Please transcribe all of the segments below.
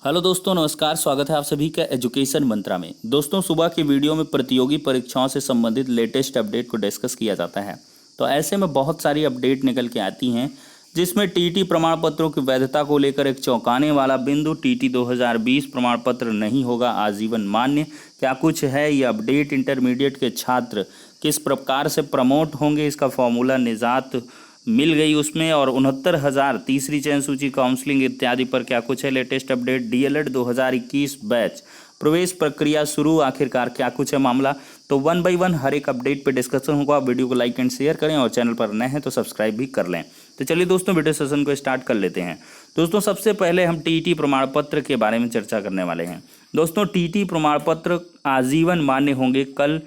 Hello दोस्तों, नमस्कार। स्वागत है आप सभी का एजुकेशन मंत्रा में। दोस्तों, सुबह की वीडियो में प्रतियोगी परीक्षाओं से संबंधित लेटेस्ट अपडेट को डिस्कस किया जाता है। तो ऐसे में बहुत सारी अपडेट निकल के आती हैं, जिसमें टीटी प्रमाण पत्रों की वैधता को लेकर एक चौंकाने वाला बिंदु। टीटी 2020 प्रमाण पत्र नहीं होगा आजीवन मान्य। क्या कुछ है ये अपडेट? इंटरमीडिएट के छात्र किस प्रकार से प्रमोट होंगे, इसका फॉर्मूला निजात मिल गई उसमें। और 69,000 तीसरी चयन सूची, काउंसलिंग इत्यादि पर क्या कुछ है लेटेस्ट अपडेट। डीएलएड 2021 बैच प्रवेश प्रक्रिया शुरू, आखिरकार क्या कुछ है मामला। तो वन बाय वन हर एक अपडेट पे डिस्कशन होगा। वीडियो को लाइक एंड शेयर करें और चैनल पर नए हैं तो सब्सक्राइब भी कर लें। तो चलिए दोस्तों, वीडियो सेशन को स्टार्ट कर लेते हैं। दोस्तों, सबसे पहले हम टीटी प्रमाण पत्र के बारे में चर्चा करने वाले हैं। दोस्तों, टीटी प्रमाण पत्र आजीवन मान्य होंगे। कल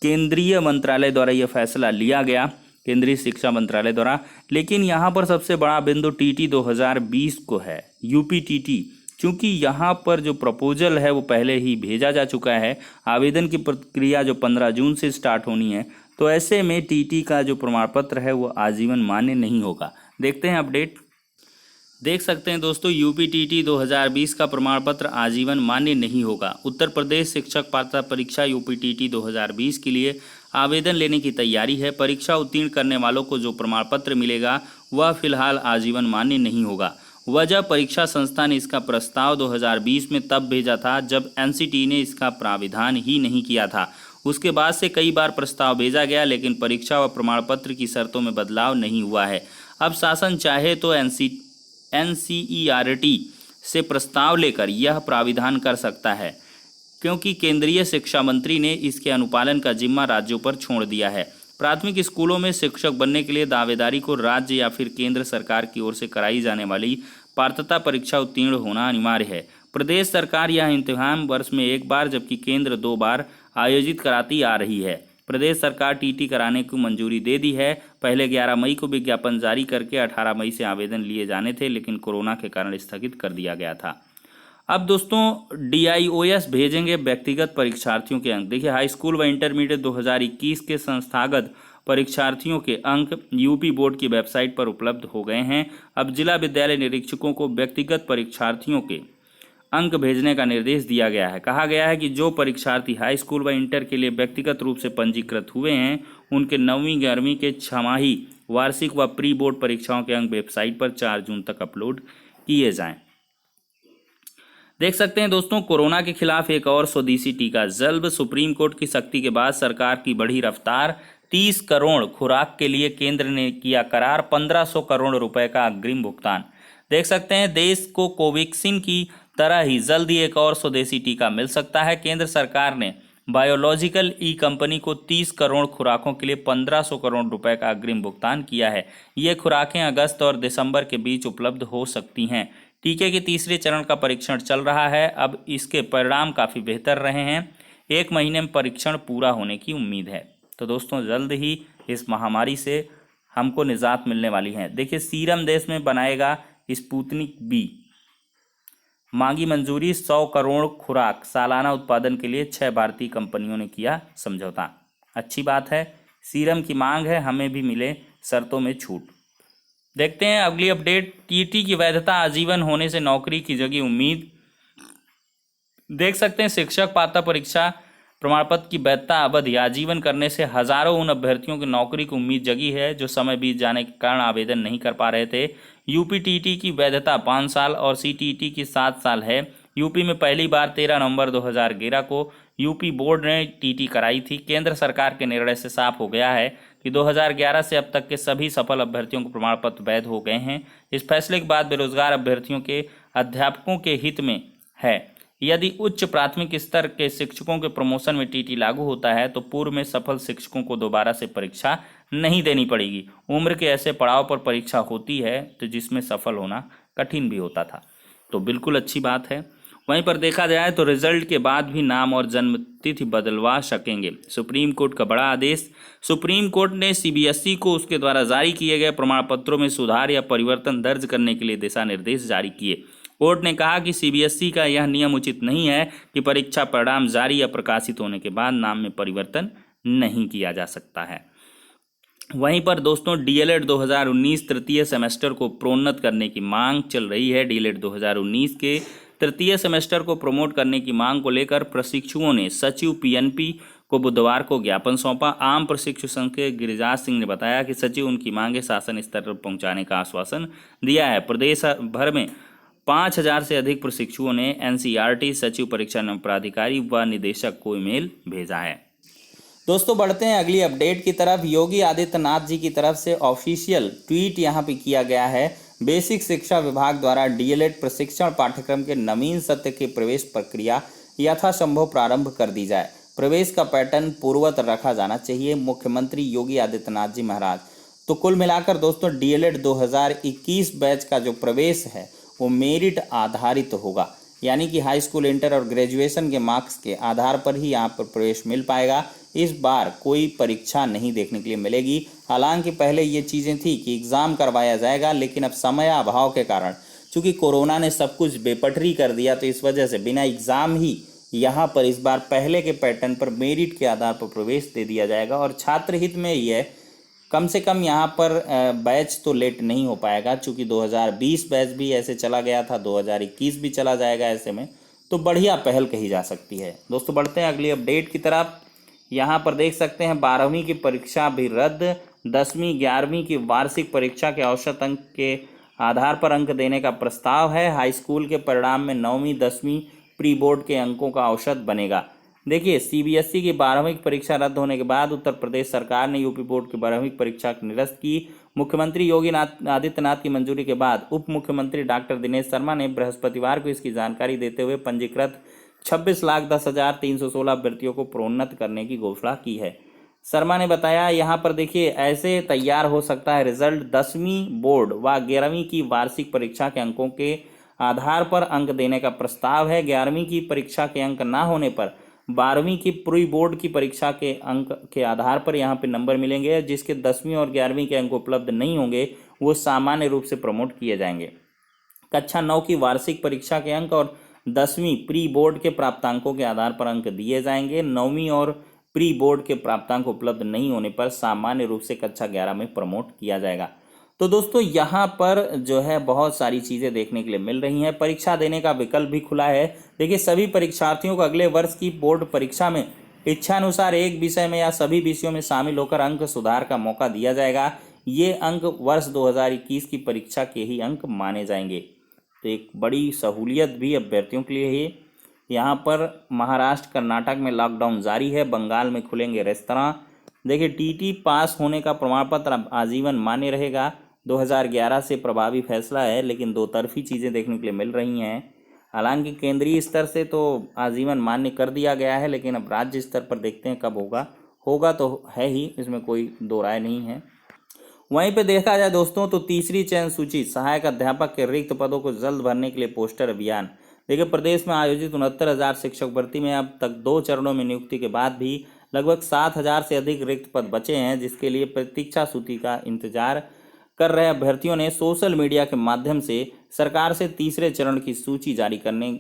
केंद्रीय मंत्रालय द्वारा यह फैसला लिया गया, केंद्रीय शिक्षा मंत्रालय द्वारा। लेकिन यहाँ पर सबसे बड़ा बिंदु टीटी 2020 को है, यूपी टीटी। क्योंकि यहाँ पर जो प्रपोजल है वो पहले ही भेजा जा चुका है। आवेदन की प्रक्रिया जो 15 जून से स्टार्ट होनी है, तो ऐसे में टीटी का जो प्रमाण पत्र है वो आजीवन मान्य नहीं होगा। देखते हैं अपडेट। देख सकते हैं दोस्तों, यूपी टीटी 2020 का प्रमाण पत्र आजीवन मान्य नहीं होगा। उत्तर प्रदेश शिक्षक पात्रता परीक्षा यूपी टीटी 2020 के लिए आवेदन लेने की तैयारी है। परीक्षा उत्तीर्ण करने वालों को जो प्रमाण पत्र मिलेगा वह फिलहाल आजीवन मान्य नहीं होगा। वजह, परीक्षा संस्था ने इसका प्रस्ताव 2020 में तब भेजा था जब एनसीटी ने इसका प्राविधान ही नहीं किया था। उसके बाद से कई बार प्रस्ताव भेजा गया, लेकिन परीक्षा व प्रमाण पत्र की शर्तों में बदलाव नहीं हुआ है। अब शासन चाहे तो एनसीईआरटी से प्रस्ताव लेकर यह प्राविधान कर सकता है, क्योंकि केंद्रीय शिक्षा मंत्री ने इसके अनुपालन का जिम्मा राज्यों पर छोड़ दिया है। प्राथमिक स्कूलों में शिक्षक बनने के लिए दावेदारी को राज्य या फिर केंद्र सरकार की ओर से कराई जाने वाली पात्रता परीक्षा उत्तीर्ण होना अनिवार्य है। प्रदेश सरकार यह इम्तिहान वर्ष में एक बार जबकि केंद्र 2 बार आयोजित कराती आ रही है। प्रदेश सरकार टीटी कराने को मंजूरी दे दी है। पहले 11 मई को विज्ञापन जारी करके 18 मई से आवेदन लिए जाने थे, लेकिन कोरोना के कारण स्थगित कर दिया गया था। अब दोस्तों, डीआईओएस भेजेंगे व्यक्तिगत परीक्षार्थियों के अंक। देखिए, हाई स्कूल व इंटरमीडिएट 2021 के संस्थागत परीक्षार्थियों के अंक यूपी बोर्ड की वेबसाइट पर उपलब्ध हो गए हैं। अब जिला विद्यालय निरीक्षकों को व्यक्तिगत परीक्षार्थियों के अंक भेजने का निर्देश दिया गया है। कहा गया है कि जो परीक्षार्थी हाई स्कूल व इंटर के लिए व्यक्तिगत रूप से पंजीकृत हुए हैं, उनके 9वीं 11वीं के छमाही, वार्षिक व प्री बोर्ड परीक्षाओं के अंक वेबसाइट पर 4 जून तक अपलोड किए जाएं। देख सकते हैं दोस्तों, कोरोना के खिलाफ एक और स्वदेशी टीका जल्द। सुप्रीम कोर्ट की सख्ती के बाद सरकार की बढ़ी रफ्तार। 30 करोड़ खुराक के लिए केंद्र ने किया करार। 1500 करोड़ रुपए का अग्रिम भुगतान। देख सकते हैं, देश को कोवैक्सीन की तरह ही जल्द ही एक और स्वदेशी टीका मिल सकता है। केंद्र सरकार ने बायोलॉजिकल ई कंपनी को 30 करोड़ खुराकों के लिए 1500 करोड़ रुपए का अग्रिम भुगतान किया है। ये खुराकें अगस्त और दिसंबर के बीच उपलब्ध हो सकती हैं। टीके के तीसरे चरण का परीक्षण चल रहा है। अब इसके परिणाम काफ़ी बेहतर रहे हैं। 1 महीने में परीक्षण पूरा होने की उम्मीद है। तो दोस्तों, जल्द ही इस महामारी से हमको निजात मिलने वाली है। देखिए, सीरम देश में बनाएगा स्पुतनिक बी। मांगी मंजूरी। 100 करोड़ खुराक सालाना उत्पादन के लिए 6 भारतीय कंपनियों ने किया समझौता। अच्छी बात है, सीरम की मांग है, हमें भी मिले शर्तों में छूट। देखते हैं अगली अपडेट। टीटी की वैधता आजीवन होने से नौकरी की जगी उम्मीद। देख सकते हैं, शिक्षक पात्रता परीक्षा प्रमाण पत्र की वैधता अवधि आजीवन करने से हजारों उन अभ्यर्थियों की नौकरी की उम्मीद जगी है जो समय बीत जाने के कारण आवेदन नहीं कर पा रहे थे। यूपी टीटी की वैधता 5 साल और सीटीईटी की 7 साल है। यूपी में पहली बार 13 नवंबर 2011 को यूपी बोर्ड ने टीटी कराई थी। केंद्र सरकार के निर्णय से साफ हो गया है कि 2011 से अब तक के सभी सफल अभ्यर्थियों को प्रमाण पत्र वैध हो गए हैं। इस फैसले के बाद बेरोजगार अभ्यर्थियों के अध्यापकों के हित में है। यदि उच्च प्राथमिक स्तर के शिक्षकों के प्रमोशन में टीटी लागू होता है तो पूर्व में सफल शिक्षकों को दोबारा से परीक्षा नहीं देनी पड़ेगी। उम्र के ऐसे पड़ाव पर परीक्षा होती है तो जिसमें सफल होना कठिन भी होता था, तो बिल्कुल अच्छी बात है। वहीं पर देखा जाए तो रिजल्ट के बाद भी नाम और जन्म तिथि बदलवा सकेंगे। सुप्रीम कोर्ट का बड़ा आदेश। सुप्रीम कोर्ट ने सीबीएसई को उसके द्वारा जारी किए गए प्रमाण पत्रों में सुधार या परिवर्तन दर्ज करने के लिए दिशा निर्देश जारी किए। कोर्ट ने कहा कि सीबीएसई का यह नियम उचित नहीं है कि परीक्षा परिणाम जारी या प्रकाशित होने के बाद नाम में परिवर्तन नहीं किया जा सकता है। वहीं पर दोस्तों, डीएलएड 2019 तृतीय सेमेस्टर को प्रोन्नत करने की मांग चल रही है। डीएलएड 2019 के तृतीय सेमेस्टर को प्रमोट करने की मांग को लेकर प्रशिक्षुओं ने सचिव पीएनपी को बुधवार को ज्ञापन सौंपा। आम प्रशिक्षु संघ के गिरिराज सिंह ने बताया कि सचिव उनकी मांगे शासन स्तर पर पहुंचाने का आश्वासन दिया है। प्रदेश भर में 5000 से अधिक प्रशिक्षुओं ने एनसीईआरटी सचिव, परीक्षा प्राधिकारी व निदेशक को ईमेल भेजा है। दोस्तों बढ़ते हैं अगली अपडेट की तरफ। योगी आदित्यनाथ जी की तरफ से ऑफिशियल ट्वीट यहाँ पे किया गया है। बेसिक शिक्षा विभाग द्वारा डीएलएड प्रशिक्षण पाठ्यक्रम के नवीन सत्र की प्रवेश प्रक्रिया यथासंभव प्रारंभ कर दी जाए। प्रवेश का पैटर्न पूर्ववत रखा जाना चाहिए, मुख्यमंत्री योगी आदित्यनाथ जी महाराज। तो कुल मिलाकर दोस्तों डीएलएड 2021 बैच का जो प्रवेश है वो मेरिट आधारित होगा, यानी कि हाई स्कूल, इंटर और ग्रेजुएशन के मार्क्स के आधार पर ही यहाँ पर प्रवेश मिल पाएगा। इस बार कोई परीक्षा नहीं देखने के लिए मिलेगी। हालांकि पहले ये चीज़ें थी कि एग्ज़ाम करवाया जाएगा, लेकिन अब समय अभाव के कारण, चूँकि कोरोना ने सब कुछ बेपटरी कर दिया, तो इस वजह से बिना एग्ज़ाम ही यहाँ पर इस बार पहले के पैटर्न पर मेरिट के आधार पर प्रवेश दे दिया जाएगा। और छात्र हित में यह कम से कम यहाँ पर बैच तो लेट नहीं हो पाएगा, चूँकि 2020 बैच भी ऐसे चला गया था, 2021 भी चला जाएगा। ऐसे में तो बढ़िया पहल कही जा सकती है। दोस्तों बढ़ते हैं अगली अपडेट की तरफ। यहाँ पर देख सकते हैं 12वीं की परीक्षा भी रद्द। 10वीं 11वीं की वार्षिक परीक्षा के औसत अंक के आधार पर अंक देने का प्रस्ताव है। हाई स्कूल के परिणाम में 9वीं 10वीं प्री बोर्ड के अंकों का औसत बनेगा। देखिए, सीबीएसई की 12वीं की परीक्षा रद्द होने के बाद उत्तर प्रदेश सरकार ने यूपी बोर्ड की 12वीं की परीक्षा निरस्त की। मुख्यमंत्री योगी आदित्यनाथ की मंजूरी के बाद उप मुख्यमंत्री डॉक्टर दिनेश शर्मा ने बृहस्पतिवार को इसकी जानकारी देते हुए पंजीकृत 26,10,316 अभ्यर्थियों को प्रोन्नत करने की घोषणा की है। शर्मा ने बताया, यहाँ पर देखिए ऐसे तैयार हो सकता है रिजल्ट। 10वीं बोर्ड व 11वीं की वार्षिक परीक्षा के अंकों के आधार पर अंक देने का प्रस्ताव है। 11वीं की परीक्षा के अंक ना होने पर 12वीं की प्री बोर्ड की परीक्षा के अंक के आधार पर यहाँ पे नंबर मिलेंगे। जिसके 10वीं और 11वीं के अंक उपलब्ध नहीं होंगे वो सामान्य रूप से प्रमोट किए जाएंगे। कक्षा 9 की वार्षिक परीक्षा के अंक और 10वीं प्री बोर्ड के प्राप्तांकों के आधार पर अंक दिए जाएंगे। 9वीं और प्री बोर्ड के प्राप्तांक उपलब्ध नहीं होने पर सामान्य रूप से कक्षा 11 में प्रमोट किया जाएगा। तो दोस्तों यहाँ पर जो है बहुत सारी चीज़ें देखने के लिए मिल रही हैं। परीक्षा देने का विकल्प भी खुला है। देखिए, सभी परीक्षार्थियों को अगले वर्ष की बोर्ड परीक्षा में इच्छानुसार एक विषय में या सभी विषयों में शामिल होकर अंक सुधार का मौका दिया जाएगा। ये अंक वर्ष 2021 की परीक्षा के ही अंक माने जाएंगे। तो एक बड़ी सहूलियत भी अभ्यर्थियों के लिए है। यहाँ पर महाराष्ट्र, कर्नाटक में लॉकडाउन जारी है। बंगाल में खुलेंगे रेस्तरां। देखिए, टीटी पास होने का प्रमाण पत्र अब आजीवन मान्य रहेगा। 2011 से प्रभावी फैसला है, लेकिन दो तरफी चीज़ें देखने के लिए मिल रही हैं। हालांकि केंद्रीय स्तर से तो आजीवन मान्य कर दिया गया है, लेकिन अब राज्य स्तर पर देखते हैं कब होगा तो है ही, इसमें कोई दो राय नहीं है। वहीं पे देखा जाए दोस्तों तो तीसरी चयन सूची सहायक अध्यापक के रिक्त पदों को जल्द भरने के लिए पोस्टर अभियान। देखिए, प्रदेश में आयोजित 69,000 शिक्षक भर्ती में अब तक 2 चरणों में नियुक्ति के बाद भी लगभग 7,000 से अधिक रिक्त पद बचे हैं, जिसके लिए प्रतीक्षा सूची का इंतजार कर रहे अभ्यर्थियों ने सोशल मीडिया के माध्यम से सरकार से तीसरे चरण की सूची जारी करने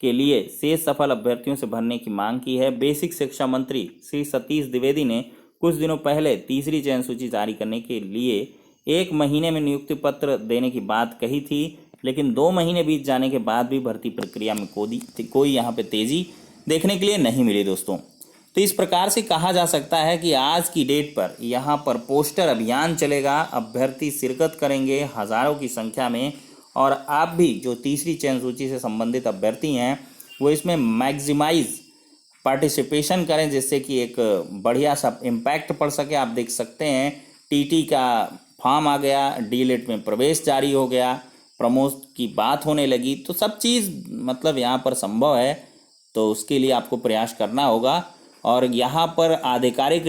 के लिए शेष सफल अभ्यर्थियों से भरने की मांग की है। बेसिक शिक्षा मंत्री श्री सतीश द्विवेदी ने कुछ दिनों पहले तीसरी चयन सूची जारी करने के लिए 1 महीने में नियुक्ति पत्र देने की बात कही थी, लेकिन 2 महीने बीत जाने के बाद भी भर्ती प्रक्रिया में कोई यहाँ पे तेजी देखने के लिए नहीं मिली दोस्तों। तो इस प्रकार से कहा जा सकता है कि आज की डेट पर यहाँ पर पोस्टर अभियान चलेगा। अभ्यर्थी शिरकत करेंगे हज़ारों की संख्या में, और आप भी जो तीसरी चयन सूची से संबंधित अभ्यर्थी हैं वो इसमें मैक्सिमाइज पार्टिसिपेशन करें, जिससे कि एक बढ़िया सा इम्पैक्ट पड़ सके। आप देख सकते हैं टीटी का फॉर्म आ गया, डीएलएड में प्रवेश जारी हो गया, प्रमोट की बात होने लगी। तो सब चीज़ मतलब यहाँ पर संभव है, तो उसके लिए आपको प्रयास करना होगा। और यहाँ पर आधिकारिक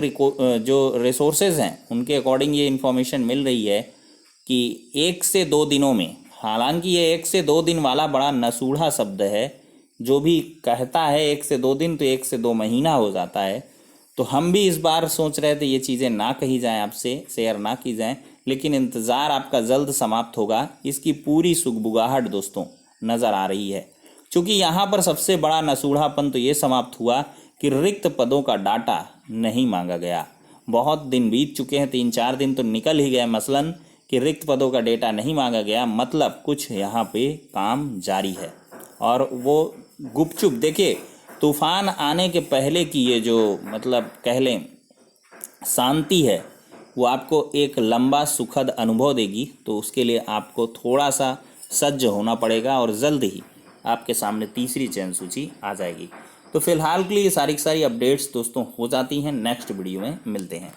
जो रिसोर्सेज हैं उनके अकॉर्डिंग ये इन्फॉर्मेशन मिल रही है कि 1 से 2 दिनों में, हालांकि ये 1 से 2 दिन वाला बड़ा नसूढ़ा शब्द है। जो भी कहता है 1 से 2 दिन, तो 1 से 2 महीना हो जाता है। तो हम भी इस बार सोच रहे थे ये चीज़ें ना कही जाएं, आपसे शेयर ना की जाएं, लेकिन इंतज़ार आपका जल्द समाप्त होगा। इसकी पूरी सुगबुगाहट दोस्तों नज़र आ रही है, क्योंकि यहाँ पर सबसे बड़ा नसूढ़ापन तो ये समाप्त हुआ कि रिक्त पदों का डाटा नहीं मांगा गया। बहुत दिन बीत चुके हैं, 3-4 दिन तो निकल ही गए मसलन कि रिक्त पदों का डेटा नहीं मांगा गया, मतलब कुछ यहाँ पे काम जारी है। और वो गुपचुप देखिए, तूफान आने के पहले की ये जो मतलब कह लें शांति है, वो आपको एक लंबा सुखद अनुभव देगी। तो उसके लिए आपको थोड़ा सा सज्ज होना पड़ेगा और जल्द ही आपके सामने तीसरी चयन सूची आ जाएगी। तो फिलहाल के लिए ये सारी अपडेट्स दोस्तों हो जाती हैं। नेक्स्ट वीडियो में मिलते हैं।